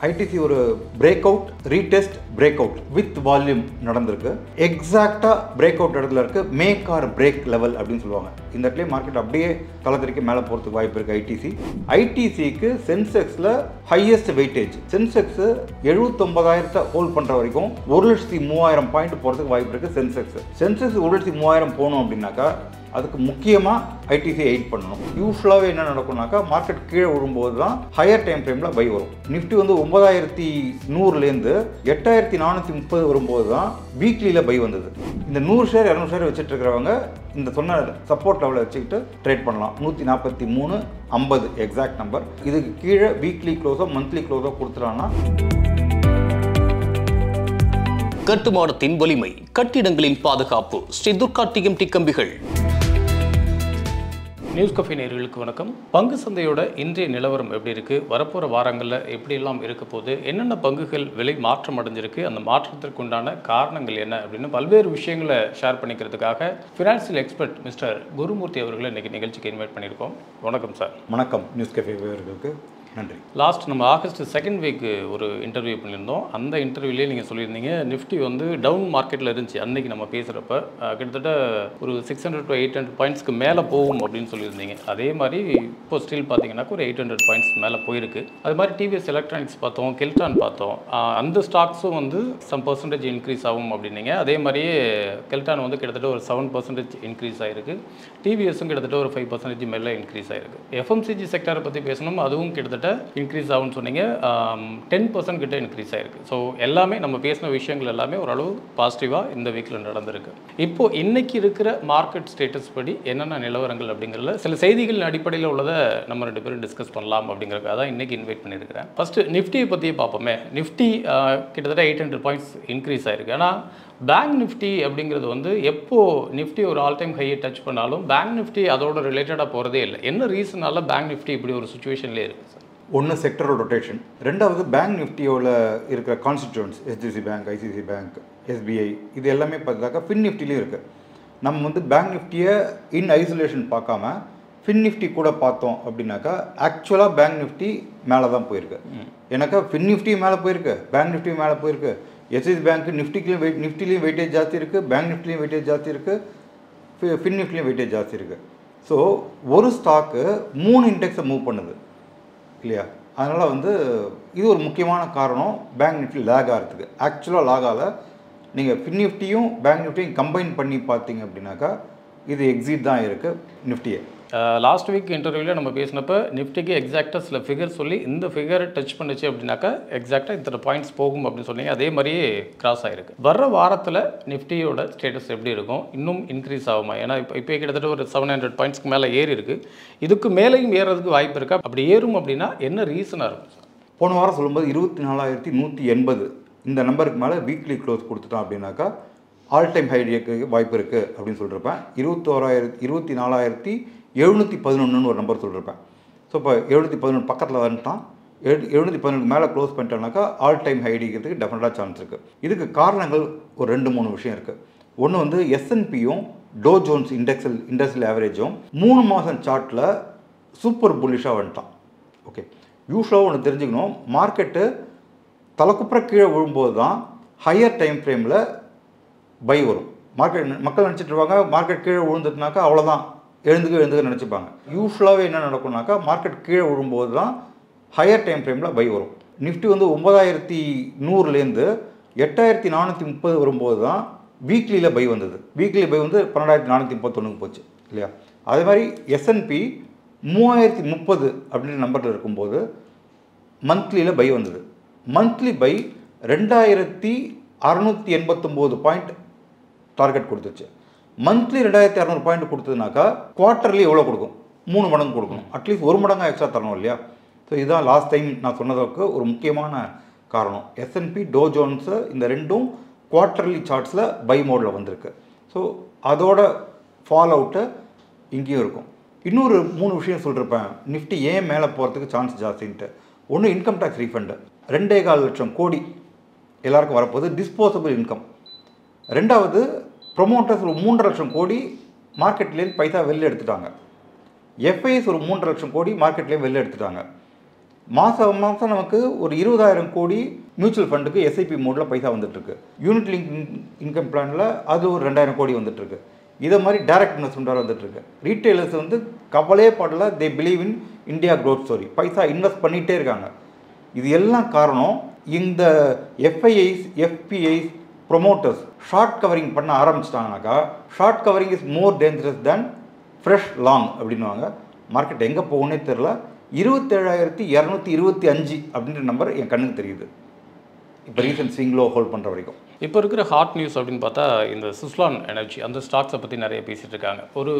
ITC ஒரு break out retest break out with volume நடந்திருக்கு. எக்ஸாக்டா பிரேக் அவுட் இடத்துல இருக்கு மேக் ஆர் பிரேக் லெவல் அப்படின்னு சொல்லுவாங்க. இந்த இடத்துல மார்க்கெட் அப்படியே தளத்திற்கு மேலே போகிறதுக்கு வாய்ப்பு இருக்கு. ஐடிசிக்கு சென்செக்ஸில் ஹையஸ்ட் வெயிட்டேஜ். சென்செக்ஸ் 79,000 ஹோல்ட் பண்ணுற வரைக்கும் 1,03,000 பாயிண்ட் போகிறதுக்கு வாய்ப்பு இருக்குது. சென்செக்ஸ் 1,03,000 போகணும் அப்படின்னாக்கா அதுக்கு முக்கியமாக ஐடிசி எயிட் பண்ணணும். யூஸ்வலாகவே என்ன நடக்கும்னாக்கா மார்க்கெட் கீழே விழும்போது தான் ஹையர் டைம் ஃப்ரேமில் பை வரும். நிஃப்டி 9,100லேருந்து 8,430 வரும்போது தான் வீக்லியில் பை வந்தது. இந்த 100 ஷேர் 200 ஷேர் வச்சுட்டு இருக்கிறவங்க இந்த சொன்ன சப்போர்ட் லெவலில் வச்சுக்கிட்டு ட்ரேட் பண்ணலாம். 143.50 எக்ஸாக்ட் நம்பர். இதுக்கு கீழே வீக்லி க்ளோஸோ மந்த்லி க்ளோஸோ கொடுத்துட்டாங்கன்னா கட்டுமானத்தின் வலிமை, கட்டிடங்களின் பாதுகாப்பு, ஸ்ரீ துர்கா டிஎம்டி கம்பிகள். நியூஸ் கஃபே நேயர்களுக்கு வணக்கம். பங்கு சந்தையோட இன்றைய நிலவரம் எப்படி இருக்குது, வரப்போகிற வாரங்களில் எப்படியெல்லாம் இருக்க போது, என்னென்ன பங்குகள் விலை மாற்றம் அடைஞ்சிருக்கு, அந்த மாற்றத்திற்கு உண்டான காரணங்கள் என்ன அப்படின்னு பல்வேறு விஷயங்களை ஷேர் பண்ணிக்கிறதுக்காக ஃபினான்சியல் எக்ஸ்பர்ட் மிஸ்டர் குருமூர்த்தி அவர்களை இன்றைக்கி நிகழ்ச்சிக்கு இன்வைட் பண்ணியிருக்கோம். வணக்கம் சார். வணக்கம் நியூஸ் கஃபே வியூவர்களுக்கு நன்றி. லாஸ்ட் நம்ம ஆகஸ்ட் 2nd வீக் ஒரு இன்டர்வியூ பண்ணியிருந்தோம். அந்த இன்டர்வியூலேயே நீங்கள் சொல்லியிருந்தீங்க நிஃப்டி வந்து டவுன் மார்க்கெட்டில் இருந்துச்சு. அன்றைக்கி நம்ம பேசுகிறப்ப கிட்டத்தட்ட ஒரு 600 to 800 பாயிண்ட்ஸ்க்கு மேலே போகும் அப்படின்னு சொல்லியிருந்தீங்க. அதே மாதிரி இப்போ ஸ்டில் பார்த்தீங்கன்னாக்க ஒரு 800 பாயிண்ட்ஸ் மேலே போயிருக்கு. அது மாதிரி டிவிஎஸ் எலக்ட்ரானிக்ஸ் பார்த்தோம், கெல்டான் பார்த்தோம். அந்த ஸ்டாக்ஸும் வந்து சம் பர்சன்டேஜ் இன்க்ரீஸ் ஆகும் அப்படின்னீங்க. அதே மாதிரியே கெல்டான் வந்து கிட்டத்தட்ட ஒரு 7% இன்க்ரீஸ் ஆகிருக்கு. டிவிஎஸும் கிட்டத்தட்ட ஒரு 5% மேலே இன்க்ரீஸ் ஆகிருக்கு. எஃப்எம்சிஜி செக்டரை பற்றி பேசணும், அதுவும் கிட்டத்தட்ட இன்க்ரீஸ் ஆகும்னு சொன்னீங்க. 10% கிட்ட இன்க்ரீஸ் ஆயிருக்கு. ஸோ எல்லாமே நம்ம பேசின விஷயங்கள் எல்லாமே ஓரளவு பாசிட்டிவாக இந்த வீக்கில் நடந்திருக்கு. இப்போது இன்னைக்கு இருக்கிற மார்க்கெட் ஸ்டேட்டஸ் படி என்னென்ன நிலவரங்கள் அப்படிங்கிறதுல சில செய்திகளின் அடிப்படையில் உள்ளதை நம்ம 2 பேரும் டிஸ்கஸ் பண்ணலாம் அப்படிங்கிறதுக்காக தான் இன்றைக்கி இன்வைட் பண்ணியிருக்கிறேன். ஃபஸ்ட்டு நிஃப்டியை பற்றியே பார்ப்போமே. நிஃப்டி கிட்டத்தட்ட 800 பாயிண்ட்ஸ் இன்க்ரீஸ் ஆயிருக்கு. ஆனால் பேங்க் நிஃப்டி அப்படிங்கிறது வந்து எப்போ நிஃப்டி ஒரு ஆல் டைம் ஹையை டச் பண்ணாலும் பேங்க் நிஃப்டி அதோட ரிலேட்டடாக போகிறதே இல்லை. என்ன ரீசனால பேங்க் நிஃப்டி இப்படி ஒரு சுச்சுவேஷன்லேயே இருக்குது சார்? ஒன்று செக்டரல் ரொட்டேஷன், ரெண்டாவது பேங்க் நிஃப்டியோட இருக்கிற கான்ஸ்டிடியூன்ஸ் HDFC bank, ICICI bank, SBI இது எல்லாமே பார்த்தாக்கா ஃபின் நிஃப்டிலையும் இருக்குது. நம்ம வந்து பேங்க் நிஃப்டியை இன் ஐசோலேஷன் பார்க்காம ஃபின் நிஃப்டி கூட பார்த்தோம் அப்படின்னாக்கா ஆக்சுவலாக பேங்க் நிஃப்டி மேலே தான் போயிருக்கு. ஏன்னாக்கா ஃபின் நிஃப்டி மேலே போயிருக்கு, பேங்க் நிஃப்டி மேலே போயிருக்கு. SBI பேங்க் நிஃப்டிலையும் வெயிட்டேஜ் ஜாஸ்தி இருக்குது, பேங்க் நிஃப்டிலையும் வெயிட்டேஜ் ஜாஸ்தி இருக்குது, ஃபின் நிஃப்டிலையும் வெயிட்டேஜ் ஜாஸ்தி இருக்குது. ஸோ ஒரு ஸ்டாக்கு 3 இண்டெக்ஸை மூவ் பண்ணுது இல்லையா? அதனால் வந்து இது ஒரு முக்கியமான காரணம் பேங்க் நிஃப்டி லேக் ஆகிறதுக்கு. ஆக்சுவலாக லேக் ஆகல. நீங்கள் ஃபின் நிஃப்டியும் பேங்க் நிஃப்டியும் கம்பைன் பண்ணி பார்த்தீங்க அப்படின்னாக்கா இது எக்ஸிட் தான் இருக்குது நிஃப்டியை. லாஸ்ட் வீக் இன்டர்வியூவில் நம்ம பேசினப்போ நிஃப்டிக்கு எக்ஸாக்டாக சில ஃபிகர் சொல்லி இந்த ஃபிகரை டச் பண்ணிச்சு அப்படின்னாக்கா எக்ஸாக்டாக இத்தனை பாயிண்ட்ஸ் போகும் அப்படின்னு சொன்னீங்க. அதே மாதிரியே கிராஸ் ஆகிருக்கு. வர்ற வாரத்தில் நிஃப்டியோட ஸ்டேட்டஸ் எப்படி இருக்கும்? இன்னும் இன்க்ரீஸ் ஆகுமா? ஏன்னா இப்போ கிட்டத்தட்ட ஒரு 700 பாயிண்ட்ஸ்க்கு மேலே ஏறி இருக்குது. இதுக்கு மேலேயும் ஏறதுக்கு வாய்ப்பு இருக்கா? அப்படி ஏறும் அப்படின்னா என்ன ரீசனாக இருக்கும் சார்? போன வாரம் சொல்லும்போது 24,180 இந்த நம்பருக்கு மேலே வீக்லி க்ளோஸ் கொடுத்துட்டோம் அப்படின்னாக்கா ஆல் டைம் ஹைக்கு வாய்ப்பு இருக்குது அப்படின்னு சொல்லியிருப்பேன். 24,711 ஒரு நம்பர் சொல்லியிருப்பேன். ஸோ இப்போ 711 பக்கத்தில் வந்துட்டான். 711 மேலே க்ளோஸ் பண்ணிட்டோம்னாக்கா ஆல் டைம் ஹை அடிக்கிறதுக்கு டெஃபினட்டாக சான்ஸ் இருக்குது. இதுக்கு காரணங்கள் ஒரு 2-3 விஷயம் இருக்குது. ஒன்று வந்து S&Pயும் டோ ஜோன்ஸ் இண்டஸ்ட்ரியல் ஆவரேஜும் 3 மாதம் சார்ட்டில் சூப்பர் புல்லிஷாக வந்துட்டான். ஓகே, யூஸ்வலாக ஒன்று தெரிஞ்சுக்கணும், மார்க்கெட்டு தலைக்குப்புற கீழே விழும்போது தான் ஹையர் டைம் ஃப்ரேமில் பை வரும். மக்கள் நினச்சிட்டு இருப்பாங்க மார்க்கெட் கீழே விழுந்துட்டுனாக்கா அவ்வளோதான் எழுந்துக்க நினச்சிப்பாங்க. யூஸ்வலாகவே என்ன நடக்கும்னாக்கா மார்க்கெட் கீழே விழும்போது தான் ஹையர் டைம் ஃப்ரேமில் பை வரும். நிஃப்டி வந்து 9,100லேருந்து 8,430 வரும்போது தான் வீக்லியில் பை வந்தது. வீக்லி பை வந்து 12,431 போச்சு இல்லையா? அதே மாதிரி S&P 3,030 அப்படின்ற நம்பரில் இருக்கும்போது மந்த்லியில் பை வந்தது. மந்த்லி பை 2,689 பாயிண்ட் டார்கெட் கொடுத்துச்சு. மந்த்லி 2,600 பாயிண்ட் கொடுத்ததுனாக்கா குவார்ட்டர்லி எவ்வளோ கொடுக்கும்? 3 மடங்கு கொடுக்கணும். அட்லீஸ்ட் 1 மடங்காக எக்ஸ்ட்ரா தரணும் இல்லையா? ஸோ இதுதான் லாஸ்ட் டைம் நான் சொன்னதுக்கு ஒரு முக்கியமான காரணம். S&P டோ ஜோன்ஸு இந்த ரெண்டும் குவார்ட்டர்லி சார்ட்ஸில் பை மோடில் வந்திருக்கு. ஸோ அதோட ஃபால் அவுட்டு இங்கேயும் இருக்கும். இன்னொரு 3 விஷயம் சொல்லியிருப்பேன் நிஃப்டி ஏன் மேலே போகிறதுக்கு சான்ஸ் ஜாஸ்தின்ட்டு. ஒன்று இன்கம் டேக்ஸ் ரீஃபண்டு 2.25 லட்சம் கோடி எல்லாருக்கும் வரப்போகுது, டிஸ்போசபிள் இன்கம். ரெண்டாவது ப்ரொமோட்டர்ஸ் ஒரு 3.5 லட்சம் கோடி மார்க்கெட்லேருந்து பைசா வெளில எடுத்துட்டாங்க. FIS ஒரு 3.5 லட்சம் கோடி மார்க்கெட்லேயும் வெளில எடுத்துட்டாங்க. மாதம் மாதம் நமக்கு ஒரு 20,000 கோடி மியூச்சுவல் ஃபண்டுக்கு எஸ்ஐபி மோடில் பைசா வந்துட்டுருக்கு. யூனிட் லிங்க் இன்கம் பிளானில் அது ஒரு 2,000 கோடி வந்துட்டுருக்கு. இதை மாதிரி டைரக்ட் இன்வெஸ்ட்மெண்ட்டாக வந்துட்டுருக்கு. ரீட்டைலர்ஸ் வந்து கவலையே படல, they believe in India growth story. Paisa invest பண்ணிகிட்டே இருக்காங்க. இது எல்லாம் காரணம் இந்த FIIs, FIIs, promoters short covering பண்ண ஆரம்பிச்சிட்டாங்கனாக்கா, short covering is more dangerous than fresh long அப்படின்வாங்க. மார்க்கெட் எங்கே போகணுன்னே தெரில. 27,225 அப்படின்ற நம்பர் என் கண்ணுக்கு தெரியுது இப்போ ரீசன்ட் ஸ்விங்லோ ஹோல்ட் பண்ணுற வரைக்கும். இப்போ இருக்கிற ஹாட் நியூஸ் அப்படின்னு பார்த்தா இந்த சுஸ்லான் எனர்ஜி அந்த ஸ்டாக்ஸை பற்றி நிறைய பேசிகிட்டு இருக்காங்க. ஒரு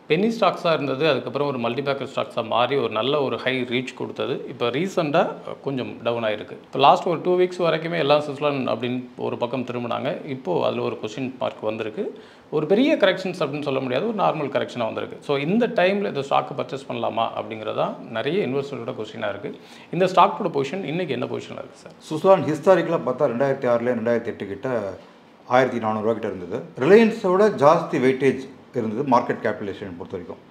பென்னி ஸ்டாக்ஸாக இருந்தது, அதுக்கப்புறம் ஒரு மல்டிபேக்கர் ஸ்டாக்ஸாக மாறி ஒரு நல்ல ஒரு ஹை ரீச் கொடுத்தது. இப்போ ரீசெண்டாக கொஞ்சம் டவுன் ஆகிருக்கு. இப்போ லாஸ்ட் ஒரு 2 வீக்ஸ் வரைக்குமே எல்லாம் சுஸ்லான் அப்படின்னு ஒரு பக்கம் திரும்பினாங்க. இப்போது அதில் ஒரு கொஸ்டின் மார்க் வந்திருக்கு. ஒரு பெரிய கரெக்ஷன்ஸ் அப்படின்னு சொல்ல முடியாது, ஒரு நார்மல் கரெக்ஷனாக வந்திருக்கு. ஸோ இந்த டைமில் இந்த ஸ்டாக்கை பர்ச்சேஸ் பண்ணலாமா அப்படிங்கிறதான் நிறைய இன்வெஸ்டரோட கொஸ்டினாக இருக்குது. இந்த ஸ்டாக்கோட பொசிஷன் இன்றைக்கி என்ன பொசிஷனில் இருக்குது சார்? சுஸ்லான் ஹிஸ்டாரிக்கலாக பார்த்தா 2006 2008 கிட்ட 1,400 கிட்ட இருந்தது. ரிலையன்ஸோட ஜாஸ்தி வெயிட்டேஜ் இருந்தது மார்க்கெட் கேபிடலேஷன் பொறுத்த வரைக்கும்.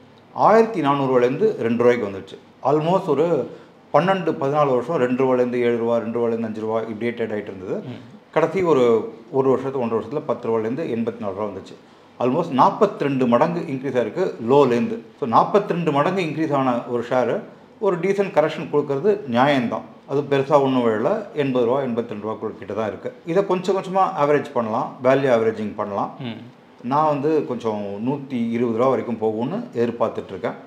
1,400 2 வந்துடுச்சு. ஆல்மோஸ்ட் ஒரு 12-14 வருஷம் 2 ரூபாயிலேருந்து 7 ரூபா, 2 ரூபாயிலேருந்து 5 ரூபா இப்படியே ட்ரேட் ஆகிட்டு இருந்தது. கடைசி ஒரு வருஷத்து 1.5 வருஷத்தில் 10 ரூபாயிலேருந்து 84 ரூபா வந்துச்சு. ஆல்மோஸ்ட் 42 மடங்கு இன்க்ரீஸ் ஆகிருக்கு லோலேருந்து. ஸோ 42 மடங்கு இன்க்ரீஸ் ஆன ஒரு ஷேரு ஒரு டீசன்ட் கரெக்ஷன் கொடுக்கறது நியாயம்தான். அது பெருசாக ஒன்றும் வேலை 80 ரூபா 82 ரூபா கிட்ட தான் இருக்குது. இதை கொஞ்சம் கொஞ்சமாக ஆவரேஜ் பண்ணலாம், வேல்யூ ஆவரேஜிங் பண்ணலாம். நான் வந்து கொஞ்சம் 120 ரூபா வரைக்கும் போகும்னு எதிர்பார்த்துட்ருக்கேன்.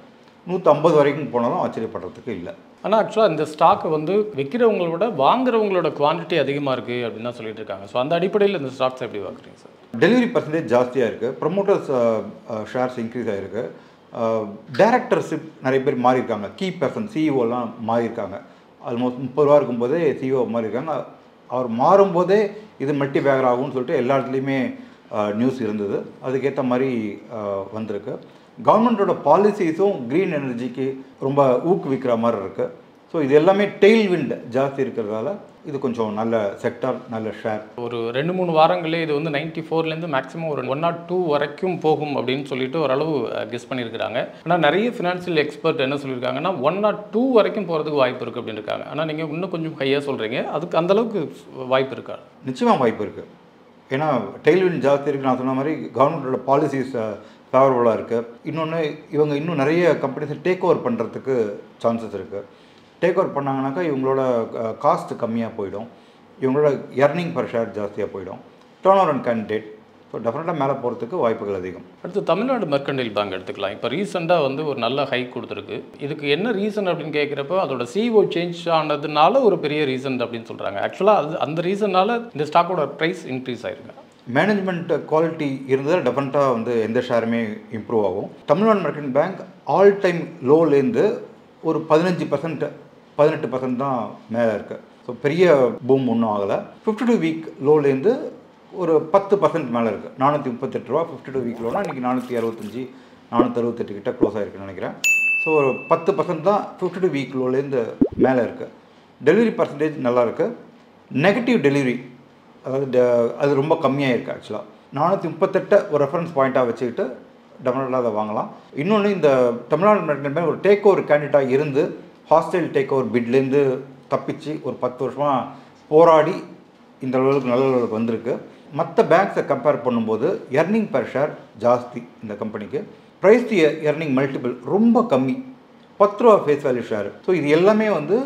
150 வரைக்கும் போனாலும் ஆச்சரியப்படுறதுக்கு இல்லை. ஆனால் ஆக்சுவலாக இந்த ஸ்டாக்கை வந்து விற்கிறவங்கள விட வாங்குறவங்களோட குவான்டிட்டி அதிகமாக இருக்குது அப்படின்னு தான் சொல்லிட்டு இருக்காங்க. ஸோ அந்த அடிப்படையில் இந்த ஸ்டாக்ஸ் எப்படி வாங்குறீங்க சார்? டெலிவரி பர்சன்டேஜ் ஜாஸ்தியாக இருக்குது. ப்ரொமோட்டர்ஸ் ஷேர்ஸ் இன்க்ரீஸ் ஆகிருக்கு. டைரக்டர்ஷிப் நிறைய பேர் மாறியிருக்காங்க. கீ பர்சன் சிஇஓலாம் மாறியிருக்காங்க. ஆல்மோஸ்ட் 30 ரூபா இருக்கும்போதே சிஇஓ மாறியிருக்காங்க. அவர் மாறும்போதே இது மல்டி பேக்கர் ஆகும்னு சொல்லிட்டு எல்லா இடத்துலையுமே நியூஸ் இருந்தது. அதுக்கேற்ற மாதிரி வந்திருக்கு. கவர்மெண்ட்டோட பாலிசிஸும் க்ரீன் எனர்ஜிக்கு ரொம்ப ஊக்குவிக்கிற மாதிரி இருக்குது. ஸோ இது எல்லாமே டெய்ல் விண்ட் ஜாஸ்தி இருக்கிறதால இது கொஞ்சம் நல்ல செக்டார், நல்ல ஷேர். ஒரு 2-3 வாரங்களே இது வந்து 94லேருந்து மேக்ஸிமம் ஒரு 102 வரைக்கும் போகும் அப்படின்னு சொல்லிட்டு ஓரளவு கெஸ் பண்ணியிருக்கிறாங்க. ஆனால் நிறைய ஃபினான்ஷியல் எக்ஸ்பர்ட் என்ன சொல்லியிருக்காங்கன்னா 102 வரைக்கும் போகிறதுக்கு வாய்ப்பு இருக்குது அப்படின்னு இருக்காங்க. ஆனால் நீங்கள் இன்னும் கொஞ்சம் ஹையாக சொல்கிறீங்க, அதுக்கு அந்தளவுக்கு வாய்ப்பு இருக்கா? நிச்சயமாக வாய்ப்பு இருக்குது. ஏன்னா டெய்ல்வின் ஜாஸ்தி இருக்குது. நான் சொன்ன மாதிரி கவர்மெண்ட்டோட பாலிசிஸ் ஃபேவரபுளாக இருக்குது. இன்னொன்று இவங்க இன்னும் நிறைய கம்பெனிஸை டேக் ஓவர் பண்ணுறதுக்கு சான்சஸ் இருக்குது. டேக் ஓவர் பண்ணாங்கனாக்கா இவங்களோட காஸ்ட் கம்மியாக போயிடும், இவங்களோட எர்னிங் பர் ஷேர் ஜாஸ்தியாக போயிடும். Turn over and candidate so டெஃபினட்டாக மேலே போகிறதுக்கு வாய்ப்புகள் அதிகம். அடுத்து தமிழ்நாடு மெர்கண்டைல் பேங்க் எடுத்துக்கலாம். இப்போ ரீசெண்டாக வந்து ஒரு நல்ல ஹைக் கொடுத்துருக்கு. இதுக்கு என்ன ரீசன் அப்படின்னு கேட்குறப்போ அதோட சிஓ சேஞ்ச் ஆனதுனால ஒரு பெரிய ரீசன் அப்படின்னு சொல்கிறாங்க. ஆக்சுவலாக அந்த ரீசனால் இந்த ஸ்டாக்கோட ப்ரைஸ் இன்க்ரீஸ் ஆகிருக்கு. மேனேஜ்மெண்ட் குவாலிட்டி இருந்ததால் டெஃபினட்டாக வந்து எந்த ஷேருமே இம்ப்ரூவ் ஆகும். Tamil Nadu Mercantile Bank all time லோலேருந்து ஒரு 15% தான் மேலே இருக்குது. ஸோ பெரிய பூம் ஒன்றும் ஆகலை. 52 வீக் லோலேருந்து ஒரு 10% மேலே இருக்குது. 438 ரூபா 52 வீக் லோனா இன்றைக்கி 465 468 கிட்ட க்ளோஸ் ஆகிருக்குன்னு நினைக்கிறேன். ஸோ ஒரு 10% தான் 52 வீக் லோலேருந்து மேலே இருக்குது. டெலிவரி பர்சன்டேஜ் நல்லா இருக்குது. நெகட்டிவ் டெலிவரி அதாவது அது ரொம்ப கம்மியாக இருக்குது. ஆக்சுவலாக 438 ஒரு ரெஃபரன்ஸ் பாயிண்ட்டாக வச்சுக்கிட்டு டெஃபினட்டாக அதை வாங்கலாம். இன்னொன்று இந்த தமிழ்நாடு மெர்கண்டைல் பேங்க் ஒரு டேக் ஓவர் கேண்டிடேட்டாக இருந்து ஹாஸ்டைல் டேக் ஓவர் பிட்லேருந்து தப்பிச்சு ஒரு 10 வருஷமாக போராடி இந்த அளவுக்கு நல்ல அளவுக்கு வந்திருக்கு. மற்ற பேங்க்ஸை கம்பேர் பண்ணும்போது எர்னிங் பெர் ஷேர் ஜாஸ்தி இந்த கம்பெனிக்கு. ப்ரைஸ் டு எர்னிங் மல்டிபிள் ரொம்ப கம்மி, 10 ரூபா ஃபேஸ் வேல்யூ ஷேர். ஸோ இது எல்லாமே வந்து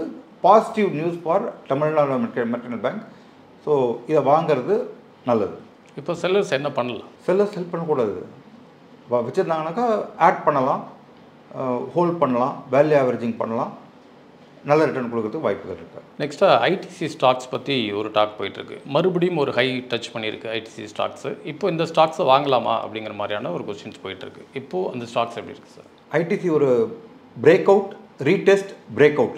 positive news for Tamil Nadu Mercantile bank. So இதை வாங்கிறது நல்லது. இப்போ செல்லர்ஸ் என்ன பண்ணலாம்? செல்லர்ஸ் ஹெல்ப் பண்ணக்கூடாது. வச்சுருந்தாங்கனாக்கா ஆட் பண்ணலாம், ஹோல்ட் பண்ணலாம், வேல்யூ ஆவரேஜிங் பண்ணலாம், நல்ல ரிட்டர்ன் கொடுக்கறதுக்கு வாய்ப்புகள் இருக்குது. நெக்ஸ்ட்டாக ஐடிசி ஸ்டாக்ஸ் பற்றி ஒரு டாக் போயிட்டுருக்கு. மறுபடியும் ஒரு ஹை டச் பண்ணியிருக்கு ஐடிசி ஸ்டாக்ஸு. இப்போ இந்த ஸ்டாக்ஸை வாங்கலாமா அப்படிங்கிற மாதிரியான ஒரு கொஸ்டின்ஸ் போயிட்டுருக்கு. இப்போது அந்த ஸ்டாக்ஸ் எப்படி இருக்குது சார்? ஐடிசி ஒரு break out, retest, break out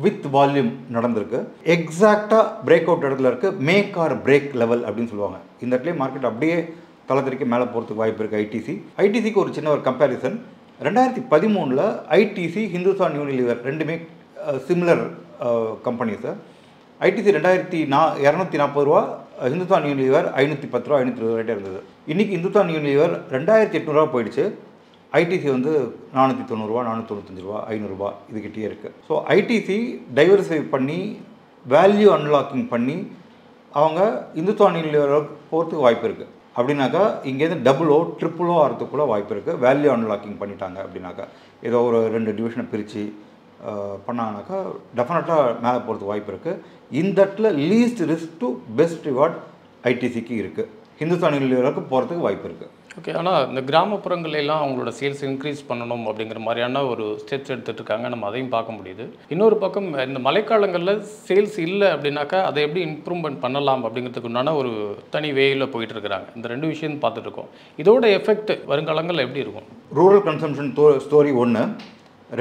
with volume நடந்திருக்கு. எக்ஸாக்டாக பிரேக் அவுட் இடத்துல இருக்குது. மேக் ஆர் பிரேக் லெவல் அப்படின்னு சொல்லுவாங்க. இந்த இடத்துல மார்க்கெட் அப்படியே தளத்திற்கு மேலே போகிறதுக்கு வாய்ப்பு இருக்குது. ஐடிசிக்கு ஒரு சின்ன ஒரு கம்பேரிசன். 2013 ஐடிசி, ஹிந்துஸ்தான் யூனிலிவர் ரெண்டுமே சிமிலர் கம்பெனிஸு. ஐடிசி 240 ரூபா, ஹிந்துஸ்தான் யூனிலிவர் 510 ரூபா 520 ரூபாய்ட்டே இருந்தது. இன்றைக்கி ஹிந்துஸ்தான் யூனிலிவர் 2800 ரூபா போயிடுச்சு. ஐடிசி வந்து 490 ரூபா 495 ரூபா 500 ரூபா இதுக்கிட்டே இருக்குது. ஸோ ஐடிசி டைவர்சிஃபை பண்ணி வேல்யூ அன்லாக்கிங் பண்ணி அவங்க இந்துஸ்தான் யூனிலிவர் போகிறதுக்கு வாய்ப்பு இருக்குது. அப்படின்னாக்கா இங்கேருந்து டபுளோ ட்ரிப்புளோ ஆகிறதுக்கு கூட வாய்ப்பு இருக்குது. வேல்யூ அன்லாக்கிங் பண்ணிட்டாங்க அப்படின்னாக்கா ஏதோ ஒரு 2 டிவிஷனை பிரித்து பண்ணாங்கனாக்கா டெஃபினட்டாக மேலே போகிறதுக்கு வாய்ப்பு இருக்குது. இந்த இடத்துல least risk to best reward ஐடிசிக்கு இருக்குது. ஹிந்துஸ்தான் யூனிலிவருக்கு போகிறதுக்கு வாய்ப்பு இருக்குது. ஓகே. ஆனால் இந்த கிராமப்புறங்களெல்லாம் அவங்களோட சேல்ஸ் இன்க்ரீஸ் பண்ணணும் அப்படிங்கிற மாதிரியான ஒரு ஸ்டெப்ஸ் எடுத்துகிட்டு இருக்காங்க. நம்ம அதையும் பார்க்க முடியுது. இன்னொரு பக்கம் இந்த மழைக்காலங்களில் சேல்ஸ் இல்லை அப்படின்னாக்கா அதை எப்படி இம்ப்ரூவ்மெண்ட் பண்ணலாம் அப்படிங்கிறதுக்கு உண்டான ஒரு தனி வேயில் போயிட்டு இருக்கிறாங்க. இந்த 2 விஷயம் பார்த்துட்டு இருக்கோம். இதோட எஃபெக்ட் வருங்காலங்களில் எப்படி இருக்கும்? ரூரல் கன்சம்ஷன் ஸ்டோரி ஒன்று.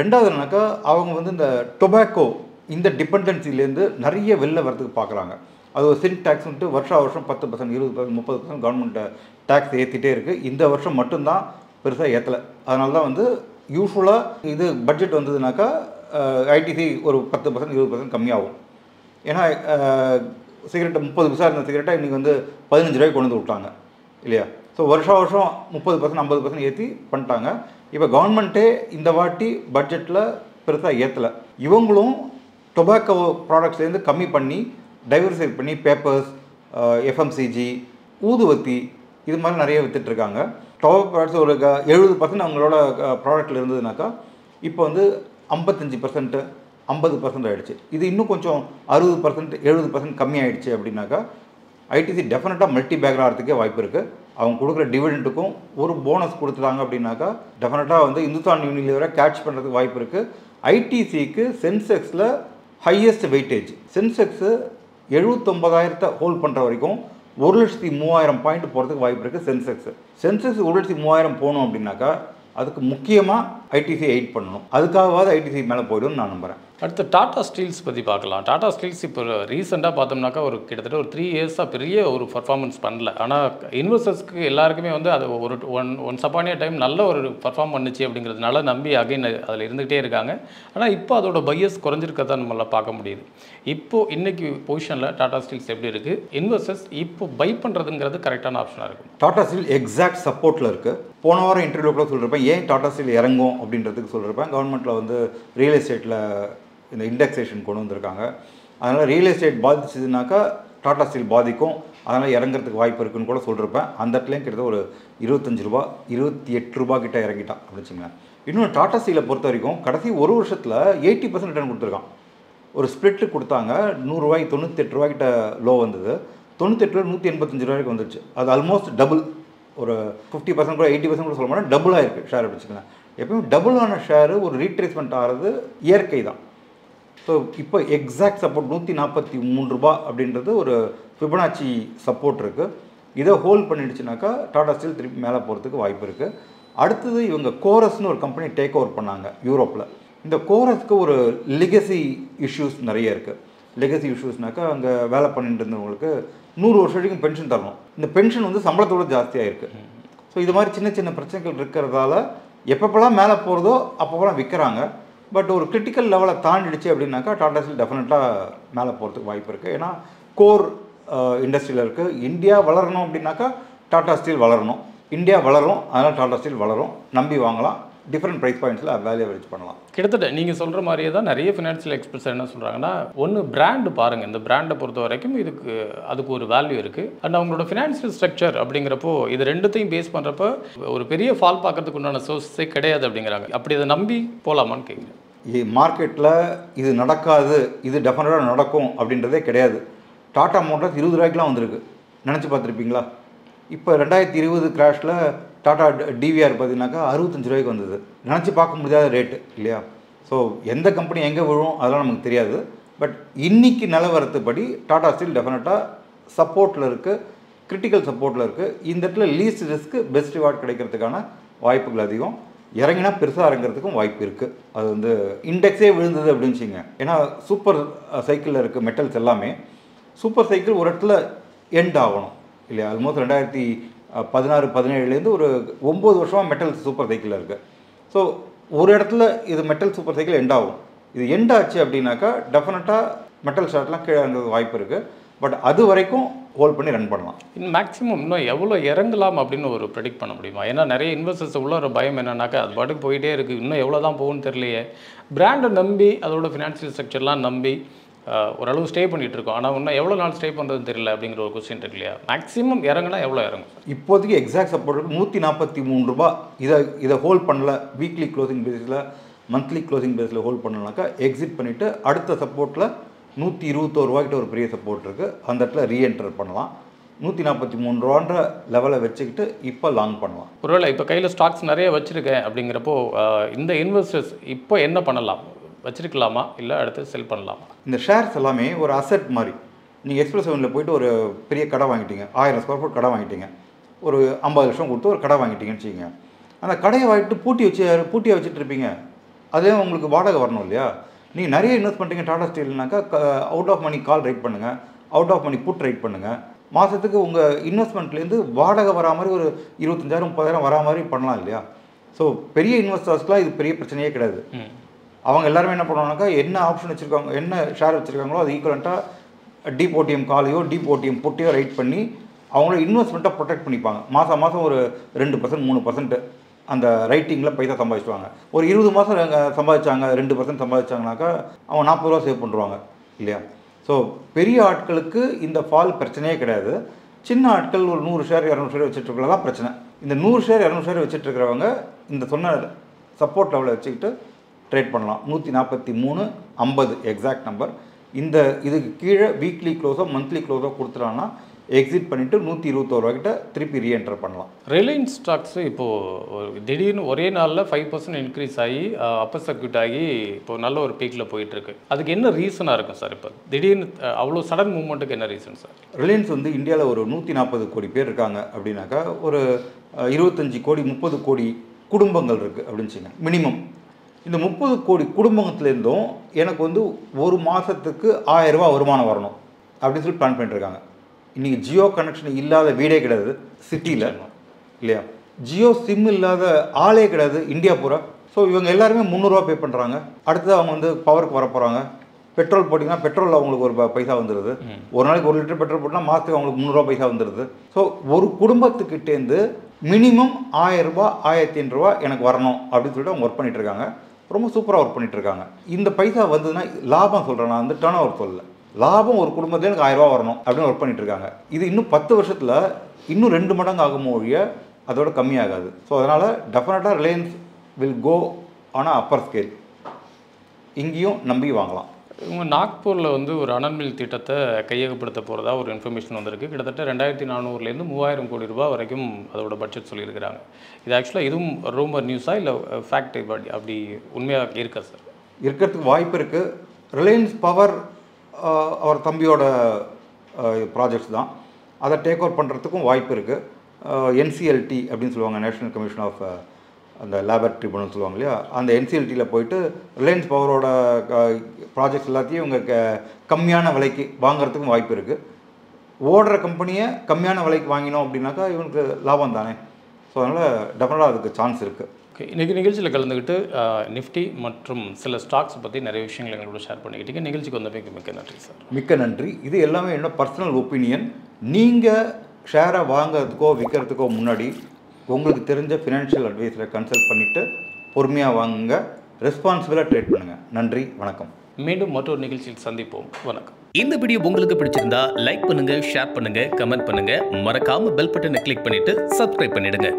ரெண்டாவது என்னன்னாக்கா அவங்க வந்து இந்த டொபாக்கோ இந்த டிபெண்டன்சிலேருந்து நிறைய வெளில வரதுக்கு பார்க்குறாங்க. அது ஒரு சின் டேக்ஸ்ன்ட்டு வருஷம் 10%, 20%, 30% கவர்மெண்ட்டை டேக்ஸ் ஏற்றிட்டே இருக்குது. இந்த வருஷம் மட்டும்தான் பெருசாக ஏற்றலை. அதனால தான் வந்து யூஸ்ஃபுல்லாக இது பட்ஜெட் வந்ததுனாக்கா ஐடிசி ஒரு 10%, 20% கம்மியாகும். ஏன்னா சிகரெட்டை 30 பைசா இருந்த சிகரெட்டை இன்றைக்கி வந்து 15 ரூபாய்க்கு கொண்டு வந்து விட்டாங்க இல்லையா? ஸோ வருஷம் 30%, 50% ஏற்றி பண்ணிட்டாங்க. இப்போ கவர்மெண்ட்டே இந்த வாட்டி பட்ஜெட்டில் பெருசாக ஏற்றலை. இவங்களும் டொபாக்கோ ப்ராடக்ட்ஸ்லேருந்து கம்மி பண்ணி டைவர்சிஃபை பண்ணி பேப்பர்ஸ், எஃப்எம்சிஜி, ஊதுவத்தி இது மாதிரி நிறைய விற்றுட்ருக்காங்க. டொபாக்கோ ப்ராடக்ட்ஸ் ஒரு 70% அவங்களோட ப்ராடக்ட்டில் இருந்ததுனாக்கா இப்போ வந்து 55%, 50% ஆகிடுச்சு. இது இன்னும் கொஞ்சம் 60%, 70% கம்மி ஆகிடுச்சு அப்படின்னாக்கா ஐடிசி டெஃபினட்டாக மல்டி பேக்கர் ஆகிறதுக்கே வாய்ப்பு இருக்குது. அவங்க கொடுக்குற டிவிடெண்ட்டுக்கும் ஒரு போனஸ் கொடுத்துட்டாங்க அப்படின்னாக்கா டெஃபினட்டாக வந்து இந்துஸ்தான் யூனிலிவரை கேட்ச் பண்ணுறதுக்கு வாய்ப்பு இருக்குது. ஐடிசிக்கு சென்செக்ஸில் ஹையஸ்ட் வெயிட்டேஜ். சென்செக்ஸு 79,000 ஹோல்ட் பண்ணுற வரைக்கும் 1,03,000 பாயிண்ட் போகிறதுக்கு வாய்ப்பு இருக்குது. சென்செக்ஸ் 1,03,000 போகணும் அப்படின்னாக்கா அதுக்கு முக்கியமாக ஐடிசி எயிட் பண்ணணும். அதுக்காகவாது ஐடிசி மேலே போய்டும்னு நான் நம்புகிறேன். அடுத்து டாடா ஸ்டீல்ஸ் பற்றி பார்க்கலாம். டாடா ஸ்டீல்ஸ் இப்போ ரீசெண்டாக பார்த்தோம்னாக்கா ஒரு கிட்டத்தட்ட ஒரு 3 இயர்ஸாக பெரிய ஒரு பர்ஃபார்மன்ஸ் பண்ணல. ஆனால் இன்வெஸ்டர்ஸ்க்கு எல்லாருக்குமே வந்து அது ஒரு ஒன்ஸ் அப்பான் ஏ டைம் நல்ல ஒரு பர்ஃபார்ம் பண்ணுச்சு அப்படிங்கிறதுனால நம்பி அகைன் அதில் இருந்துகிட்டே இருக்காங்க. ஆனால் இப்போ அதோட பையஸ் குறைஞ்சிருக்கதான் நம்மளால் பார்க்க முடியுது. இப்போது இன்றைக்கி பொசிஷனில் டாடா ஸ்டீல்ஸ் எப்படி இருக்குது? இன்வெஸ்டர்ஸ் இப்போ பை பண்ணுறதுங்கிறது கரெக்டான ஆப்ஷனாக இருக்கும். டாடா ஸ்டீல் எக்ஸாக்ட் சப்போர்ட்டில் இருக்குது. போன வாரம் இன்டர்வியூ கூட சொல்லியிருப்பேன் ஏன் டாடா ஸ்டீல் இறங்கும் அப்படின்றதுக்கு சொல்லியிருப்பேன். கவர்மெண்ட்டில் வந்து ரியல் எஸ்டேட்டில் இந்த இண்டெக்ஸேஷன் கொண்டு வந்திருக்காங்க. அதனால் ரியல் எஸ்டேட் பாதிச்சதுனாக்கா டாடா ஸ்டீல் பாதிக்கும், அதனால் இறங்குறதுக்கு வாய்ப்பு இருக்குன்னு கூட சொல்லியிருப்பேன். அந்த இடத்துலையும் கிட்டத்தட்ட ஒரு 25 ரூபா 28 ரூபா கிட்ட இறங்கிட்டான் அப்படிச்சுங்க. இன்னொன்று டாடா ஸ்டீலை பொறுத்த வரைக்கும் கடைசி ஒரு வருஷத்தில் 80% ரிட்டர்ன் கொடுத்துருக்கான். ஒரு ஸ்ப்ளிட்டு கொடுத்தாங்க. 100 ரூபாய்க்கு 98 ரூபாய்க்கிட்ட லோ வந்தது. 98 ரூபாய் 185 ரூபாய்க்கு வந்துச்சு. அது ஆல்மோஸ்ட் டபுள். ஒரு 50% கூட 80% கூட சொல்ல மாட்டேன், டபுளாக இருக்குது ஷேர் வச்சுக்கலாம். எப்பவுமே டபுளான ஷேரு ஒரு ரீட்ரேஸ்மெண்ட் ஆகிறது இயற்கை தான். ஸோ இப்போ எக்ஸாக்ட் சப்போர்ட் 143 ரூபா அப்படின்றது ஒரு ஃபிபனாச்சி சப்போர்ட் இருக்குது. இதை ஹோல்ட் பண்ணிடுச்சுனாக்கா டாடா ஸ்டீல் திருப்பி மேலே போகிறதுக்கு வாய்ப்பு இருக்குது. அடுத்தது இவங்க கோரஸ்னு ஒரு கம்பெனி டேக் ஓவர் பண்ணாங்க யூரோப்பில். இந்த கோரஸ்க்கு ஒரு லெகசி இஷ்யூஸ் நிறைய இருக்குது. லெகசி இஷ்யூஸ்னாக்கா அங்கே வேலை பண்ணிட்டு இருந்தவங்களுக்கு 100 வருஷம் வரைக்கும் பென்ஷன் தரணும். இந்த பென்ஷன் வந்து சம்பளத்தோடு ஜாஸ்தியாக இருக்குது. ஸோ இது மாதிரி சின்ன சின்ன பிரச்சனைகள் இருக்கிறதால எப்பப்பெல்லாம் மேலே போகிறதோ அப்போலாம் விற்கிறாங்க. பட் ஒரு கிரிட்டிக்கல் லெவலை தாண்டிடுச்சு அப்படின்னாக்கா டாடா ஸ்டீல் டெஃபினட்டாக மேலே போகிறதுக்கு வாய்ப்பு இருக்குது. ஏன்னா கோர் இண்டஸ்ட்ரியில் இருக்குது. இந்தியா வளரணும் அப்படின்னாக்கா டாடா ஸ்டீல் வளரணும். இந்தியா வளரும், அதனால் டாடா ஸ்டீல் வளரும். நம்பி வாங்கலாம். டிஃப்ரெண்ட் ப்ரைஸ் பாயிண்ட்ஸில் வேல்யூ அவரேஜ் பண்ணலாம். கிட்டத்தட்ட நீங்கள் சொல்கிற மாதிரியே தான் நிறைய ஃபினான்ஷியல் எக்ஸ்பர்ட்ஸ் என்ன சொல்கிறாங்கன்னா, ஒன்று பிராண்டு பாருங்கள். இந்த பிராண்டை பொறுத்த வரைக்கும் அதுக்கு ஒரு வேல்யூ இருக்குது. அண்ட் அவங்களோட ஃபினான்ஷியல் ஸ்ட்ரக்சர் அப்படிங்கிறப்போ இது ரெண்டுத்தையும் பேஸ் பண்ணுறப்போ ஒரு பெரிய ஃபால் பார்க்கறதுக்கு உண்டான சோர்ஸே கிடையாது அப்படிங்கிறாங்க. அப்படி அதை நம்பி போகலாமான்னு கேட்குறேன். மார்க்கெட்டில் இது நடக்காது, இது டெஃபினட்டாக நடக்கும் அப்படின்றதே கிடையாது. டாடா மோட்டார்ஸ் 20 ரூபாய்க்குலாம் வந்திருக்கு. நினச்சி பார்த்துருப்பீங்களா? இப்போ 2020 கிராஷில் டாடா டிவிஆர் பார்த்தீங்கன்னாக்கா 65 ரூபாய்க்கு வந்தது. நினச்சி பார்க்க முடியாத ரேட்டு இல்லையா? ஸோ எந்த கம்பெனி எங்கே விழும் அதெல்லாம் நமக்கு தெரியாது. பட் இன்றைக்கி நிலவரத்துப்படி டாடா ஸ்டீல் டெஃபினட்டாக சப்போர்ட்டில் இருக்குது, கிரிட்டிக்கல் சப்போர்ட்டில் இருக்குது. இந்த இடத்துல லீஸ்ட் ரிஸ்க்கு பெஸ்ட் ரிவார்ட் கிடைக்கிறதுக்கான வாய்ப்புகள் அதிகம். இறங்கினா பெருசாக இறங்குறதுக்கும் வாய்ப்பு இருக்குது. அது வந்து இண்டெக்ஸே விழுந்தது அப்படின்னு வச்சுங்க. ஏன்னா சூப்பர் சைக்கிளில் இருக்க மெட்டல்ஸ் எல்லாமே சூப்பர் சைக்கிள் ஒரு இடத்துல எண்ட் ஆகணும் இல்லையா? ஆல்மோஸ்ட் 2016-17 ஒரு 9 வருஷமாக மெட்டல் சூப்பர் சைக்கிளில் இருக்குது. ஸோ ஒரு இடத்துல இது மெட்டல் சூப்பர் சைக்கிள் எண்ட் ஆகும். இது எண்ட் ஆச்சு அப்படின்னாக்கா டெஃபினட்டாக மெட்டல் ஷார்ட்லாம் கீழே இறங்குறதுக்கு வாய்ப்பு இருக்குது. பட் அது வரைக்கும் ஹோல்ட் பண்ணி ரன் பண்ணலாம். இன்னும் மேக்ஸிமம் இன்னும் எவ்வளோ இறங்கலாம் அப்படின்னு ஒரு ப்ரெடிக்ட் பண்ண முடியுமா? ஏன்னா நிறைய இன்வெஸ்டர்ஸ் உள்ள ஒரு பயம் என்னன்னாக்கா அது பாட்டுக்கு போயிட்டே இருக்குது, இன்னும் எவ்வளோ தான் போகும்னு தெரியலையே. பிராண்டை நம்பி அதோட ஃபினான்ஷியல் ஸ்ட்ரக்சர்லாம் நம்பி ஓரளவு ஸ்டே பண்ணிகிட்டு இருக்கோம். ஆனால் இன்னும் எவ்வளோ நாள் ஸ்டே பண்ணுறதுன்னு தெரியல அப்படிங்கிற ஒரு கொஸ்டின் இருக்கு இல்லையா? மேக்ஸிமம் இறங்கினா எவ்வளோ இறங்கும்? இப்போதைக்கு எக்ஸாக்ட் சப்போர்ட் ₹143. இதை ஹோல்ட் பண்ணல, வீக்லி க்ளோசிங் பேஸில் மந்த்லி க்ளோசிங் பேஸில் ஹோல்ட் பண்ணலனாக்கா எக்ஸிட் பண்ணிவிட்டு அடுத்த சப்போர்ட்டில் ₹121 ஒரு பெரிய சப்போர்ட் இருக்குது, அந்த இடத்துல ரீஎன்டர் பண்ணலாம். ₹143 லெவலை வச்சுக்கிட்டு இப்போ லாங் பண்ணலாம். ஒருவேளை இப்போ கையில் ஸ்டாக்ஸ் நிறைய வச்சுருக்கேன் அப்படிங்கிறப்போ இந்த இன்வெஸ்டர்ஸ் இப்போ என்ன பண்ணலாம்? வச்சிருக்கலாமா இல்லை அடுத்து செல் பண்ணலாமா? இந்த ஷேர்ஸ் எல்லாமே ஒரு அசெட் மாதிரி. நீங்கள் எக்ஸ்பிரஸ் செவனில் போய்ட்டு ஒரு பெரிய கடை வாங்கிட்டீங்க, 1000 ஸ்கொயர் ஃபீட் கடை வாங்கிட்டீங்க, ஒரு 50 லட்சம் கொடுத்து ஒரு கடை வாங்கிட்டீங்கன்னு வச்சுக்கோங்க. அந்த கடையை வாங்கிட்டு பூட்டியை வச்சுட்டு இருப்பீங்க, அதே உங்களுக்கு வாடகை வரணும் இல்லையா? நீங்கள் நிறைய இன்வெஸ்ட் பண்ணுறீங்க டாடா ஸ்டீல்னாக்கா out of money call write பண்ணுங்கள், out of money put write பண்ணுங்கள். மாதத்துக்கு உங்கள் இன்வெஸ்ட்மெண்ட்லேருந்து வாடகை வரா மாதிரி ஒரு 25,000 30,000 வரா மாதிரி பண்ணலாம் இல்லையா? ஸோ பெரிய இன்வெஸ்டர்ஸ்க்குலாம் இது பெரிய பிரச்சனையே கிடையாது. அவங்க எல்லாருமே என்ன பண்ணுவாங்கனாக்கா என்ன ஆப்ஷன் வச்சுருக்காங்க, என்ன ஷேர் வச்சுருக்காங்களோ அது ஈக்குவலண்ட்டாக டீப் ஓடிஎம் காலையோ டீப் ஓடிஎம் புட்டையோ ரைட் பண்ணி அவங்களோட இன்வெஸ்ட்மெண்ட்டை ப்ரொடெக்ட் பண்ணிப்பாங்க. மாதம் ஒரு 2% 3% அந்த ரைட்டிங்கில் பைசா சம்பாதிச்சுவாங்க. ஒரு 20 மாதம் சம்பாதிச்சாங்க, 2% சம்பாதிச்சாங்கனாக்கா அவங்க ₹40 சேவ் பண்ணுறாங்க இல்லையா? ஸோ பெரிய ஆட்களுக்கு இந்த ஃபால் பிரச்சனையே கிடையாது. சின்ன ஆட்கள் ஒரு 100 ஷேர் 200 ஷேர் வச்சுட்ருக்கலாம் தான் பிரச்சனை. இந்த 100 ஷேர் 200 ஷேர் வச்சுட்ருக்கிறவங்க இந்த சொன்ன சப்போர்ட் லெவலை வச்சுக்கிட்டு ட்ரேட் பண்ணலாம். 143.50 எக்ஸாக்ட் நம்பர். இதுக்கு கீழே வீக்லி க்ளோஸோ மந்த்லி க்ளோஸோ கொடுத்துட்டாங்கன்னா எக்ஸிட் பண்ணிவிட்டு ₹121 திருப்பி ரீஎன்டர் பண்ணலாம். ரிலையன்ஸ் ஸ்டாக்ஸு இப்போது திடீர்னு ஒரே நாளில் 5% இன்க்ரீஸ் ஆகி அப்பர் சர்க்யூட் ஆகி இப்போ நல்ல ஒரு பீக்கில் போயிட்டுருக்கு. அதுக்கு என்ன ரீசனாக இருக்கும் சார்? இப்போ திடீர்னு அவ்வளோ சடன் மூவ்மெண்ட்டுக்கு என்ன ரீசன் சார்? ரிலையன்ஸ் இந்தியாவில் ஒரு 140 கோடி பேர் இருக்காங்க அப்படின்னாக்கா ஒரு 25 கோடி 30 கோடி குடும்பங்கள் இருக்குது அப்படின்னு வச்சுங்க மினிமம். இந்த 30 கோடி குடும்பத்துலேருந்தும் எனக்கு ஒரு மாதத்துக்கு ₹1000 வருமானம் வரணும் அப்படின்னு சொல்லி பிளான் பண்ணிட்டுருக்காங்க. இன்றைக்கி ஜியோ கனெக்ஷன் இல்லாத வீடே கிடையாது சிட்டியில் இல்லையா? ஜியோ சிம் இல்லாத ஆளே கிடையாது இந்தியா பூரா. ஸோ இவங்க எல்லாருமே ₹300 பே பண்ணுறாங்க. அடுத்தது அவங்க பவருக்கு வர போகிறாங்க. பெட்ரோல் போட்டிங்கன்னா பெட்ரோலில் அவங்களுக்கு ஒரு பைசா வந்துடுது. ஒரு நாளைக்கு 1 லிட்டர் பெட்ரோல் போட்டால் மாதத்துக்கு அவங்களுக்கு ₹300 பைசா வந்துடுது. ஸோ ஒரு குடும்பத்துக்கிட்டேருந்து மினிமம் ₹1000 ₹1500 எனக்கு வரணும் அப்படின்னு சொல்லிட்டு அவங்க ஒர்க் பண்ணிகிட்டு இருக்காங்க. ரொம்ப சூப்பராக ஒர்க் பண்ணிகிட்ருக்காங்க. இந்த பைசா வந்ததுன்னா லாபம் சொல்கிறேன், நான் டர்ன் ஓவர் சொல்லலை. லாபம் ஒரு குடும்பத்தில் எனக்கு ₹1000 வரணும் அப்படின்னு ஒர்க் பண்ணிகிட்ருக்காங்க. இது இன்னும் 10 வருஷத்தில் இன்னும் 2 மடங்கு ஆகும் ஒழிய அதோட கம்மியாகாது. ஸோ அதனால் டெஃபினட்டாக Reliance will go on upper ஸ்கேல். இங்கேயும் நம்பி வாங்கலாம். உங்கள் நாக்பூரில் ஒரு அனல் மில் திட்டத்தை கையகப்படுத்த போகிறதா ஒரு இன்ஃபர்மேஷன் வந்திருக்கு. கிட்டத்தட்ட 2400 ₹3000 கோடி வரைக்கும் அதோட பட்ஜெட் சொல்லியிருக்கிறாங்க. இது ஆக்சுவலாக இதுவும் ரூமர் நியூஸா இல்லை ஃபேக்ட் அப்படி உண்மையாக இருக்கா சார்? இருக்கிறதுக்கு வாய்ப்பு இருக்குது. ரிலையன்ஸ் பவர் அவர் தம்பியோட ப்ராஜெக்ட்ஸ் தான். அதை டேக் ஓவர் பண்ணுறதுக்கும் வாய்ப்பு இருக்குது. NCLT அப்படின்னு சொல்லுவாங்க, நேஷனல் கமிஷன் ஆஃப் அந்த லேபர் ட்ரிபியூனல் சொல்லுவாங்க இல்லையா? அந்த NCLTயில் போயிட்டு ரிலையன்ஸ் பவரோட ப்ராஜெக்ட்ஸ் எல்லாத்தையும் இவங்க கம்மியான விலைக்கு வாங்குறதுக்கும் வாய்ப்பு இருக்குது. ஓடுற கம்பெனியை கம்மியான விலைக்கு வாங்கினோம் அப்படின்னாக்கா இவனுக்கு லாபம் தானே. ஸோ அதனால் டெஃபினட்டாக அதுக்கு சான்ஸ் இருக்குது. ஓகே, இன்றைக்கி நிகழ்ச்சியில் கலந்துக்கிட்டு நிஃப்டி மற்றும் சில ஸ்டாக்ஸ் பற்றி நிறைய விஷயங்கள் எங்களோட ஷேர் பண்ணிக்கிட்டீங்க. நிகழ்ச்சிக்கு வந்தமைக்கு மிக்க நன்றி சார். மிக்க நன்றி. இது எல்லாமே என்னோட பர்சனல் ஒப்பீனியன். நீங்கள் ஷேரை வாங்கிறதுக்கோ விற்கிறதுக்கோ முன்னாடி உங்களுக்கு தெரிஞ்ச ஃபினான்ஷியல் அட்வைஸரை கன்சல்ட் பண்ணிவிட்டு பொறுமையாக வாங்குங்க, ரெஸ்பான்சிபிளாக ட்ரேட் பண்ணுங்கள். நன்றி, வணக்கம். மீண்டும் மற்றொரு நிகழ்ச்சியில் சந்திப்போம். வணக்கம். இந்த வீடியோ உங்களுக்கு பிடிச்சிருந்தா லைக் பண்ணுங்க, ஷேர் பண்ணுங்க, கமெண்ட் பண்ணுங்க. மறக்காம பெல் பட்டனை கிளிக் பண்ணிட்டு சப்ஸ்கிரைப் பண்ணிடுங்க.